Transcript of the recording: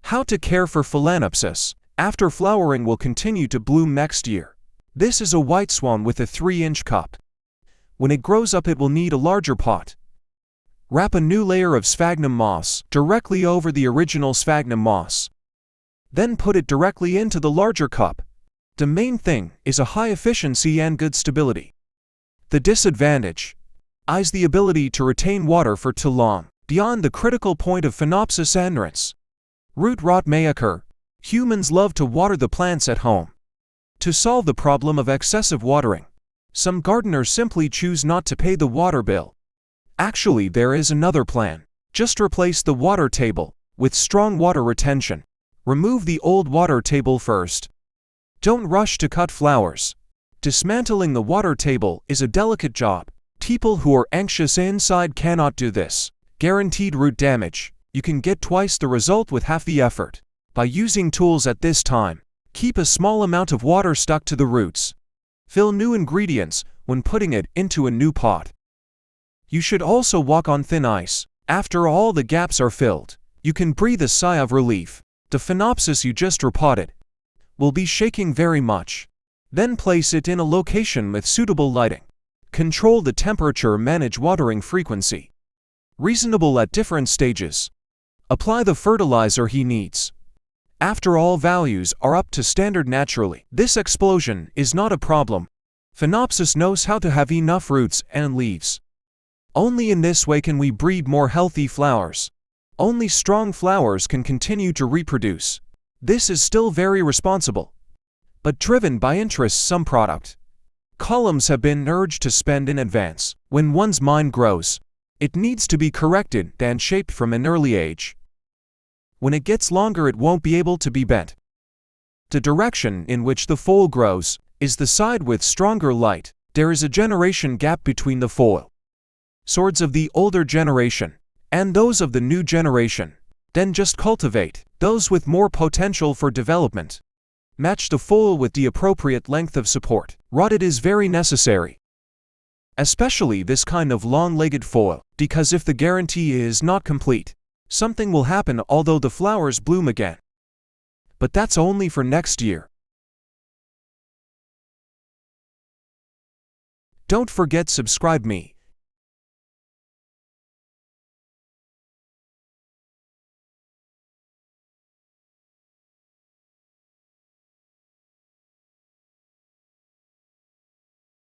How to care for Phalaenopsis after flowering will continue to bloom next year. This is a white swan with a 3-inch cup. When it grows up, it will need a larger pot. Wrap a new layer of sphagnum moss directly over the original sphagnum moss. Then put it directly into the larger cup. The main thing is a high efficiency and good stability. The disadvantage is the ability to retain water for too long, beyond the critical point of Phalaenopsis andrens. Root rot may occur. Humans love to water the plants at home. To solve the problem of excessive watering, some gardeners simply choose not to pay the water bill. Actually, there is another plan. Just replace the water table with strong water retention. Remove the old water table first. Don't rush to cut flowers. Dismantling the water table is a delicate job. People who are anxious inside cannot do this. Guaranteed root damage. You can get twice the result with half the effort. By using tools at this time, keep a small amount of water stuck to the roots. Fill new ingredients when putting it into a new pot. You should also walk on thin ice. After all the gaps are filled, you can breathe a sigh of relief. The Phalaenopsis you just repotted will be shaking very much. Then place it in a location with suitable lighting. Control the temperature, manage watering frequency. Reasonable at different stages. Apply the fertilizer he needs. After all values are up to standard naturally, this explosion is not a problem. Phalaenopsis knows how to have enough roots and leaves. Only in this way can we breed more healthy flowers. Only strong flowers can continue to reproduce. This is still very responsible, but driven by interests. Some product columns have been urged to spend in advance. When one's mind grows, it needs to be corrected and shaped from an early age. When it gets longer, it won't be able to be bent. The direction in which the foal grows is the side with stronger light. There is a generation gap between the foal swords of the older generation and those of the new generation. Then just cultivate those with more potential for development. Match the foal with the appropriate length of support. Rotted is very necessary, especially this kind of long-legged foal, because if the guarantee is not complete, something will happen although the flowers bloom again. But that's only for next year. Don't forget subscribe me.